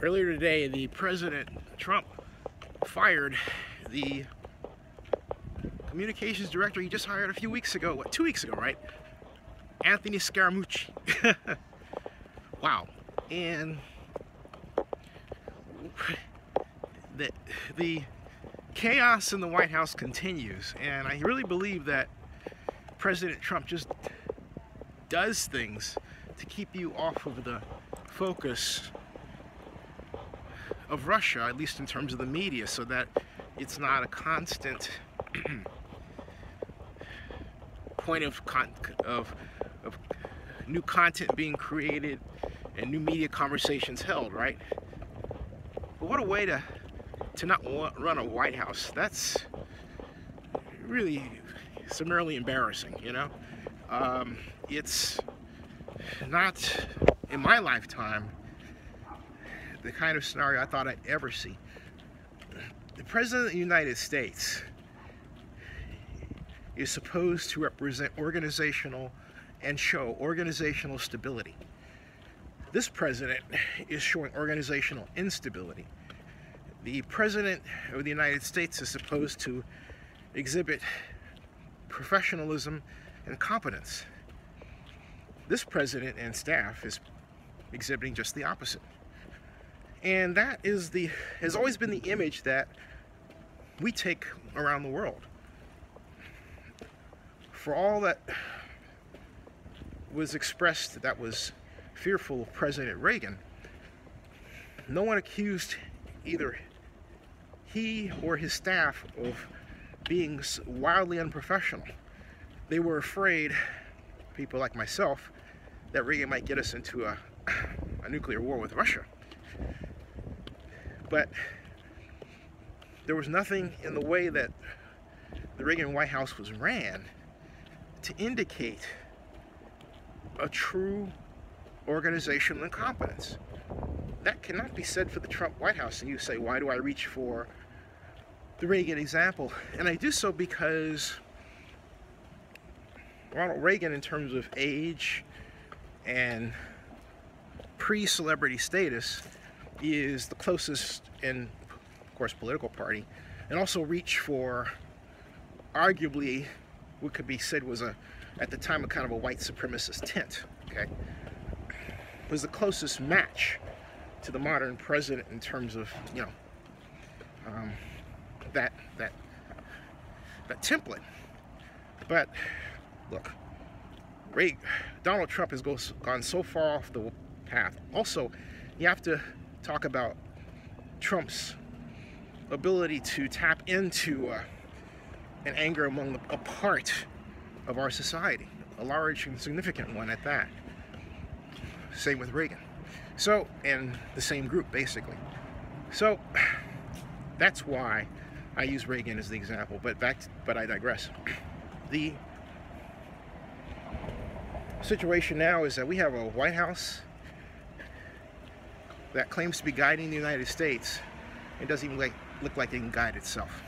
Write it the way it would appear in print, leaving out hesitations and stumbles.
Earlier today, the President Trump fired the communications director he just hired a few weeks ago. What, 2 weeks ago, right? Anthony Scaramucci. Wow. And the chaos in the White House continues, and I really believe that President Trump just does things to keep you off of the focus of Russia, at least in terms of the media, so that it's not a constant point of new content being created and new media conversations held, right? But what a way to not run a White House. That's really summarily embarrassing, you know? It's not, in my lifetime, the kind of scenario I thought I'd ever see. The President of the United States is supposed to represent organizational and show organizational stability. This president is showing organizational instability. The President of the United States is supposed to exhibit professionalism and competence. This president and staff is exhibiting just the opposite. And that has always been the image that we take around the world. For all that was expressed that was fearful of President Reagan, no one accused either he or his staff of being wildly unprofessional. They were afraid, people like myself, that Reagan might get us into a nuclear war with Russia. But there was nothing in the way that the Reagan White House was ran to indicate a true organizational incompetence. That cannot be said for the Trump White House. And you say, why do I reach for the Reagan example? And I do so because Ronald Reagan, in terms of age and pre-celebrity status, is the closest in, of course, political party, and also reach for arguably what could be said was at the time, a kind of a white supremacist tint. Okay, was the closest match to the modern president in terms of, you know, that template. But look, Donald Trump has gone so far off the path. Also, you have to talk about Trump's ability to tap into an anger among a part of our society, a large and significant one at that. Same with Reagan. So, and the same group, basically. So, that's why I use Reagan as the example, but I digress. The situation now is that we have a White House that claims to be guiding the United States. It doesn't even look like it can guide itself.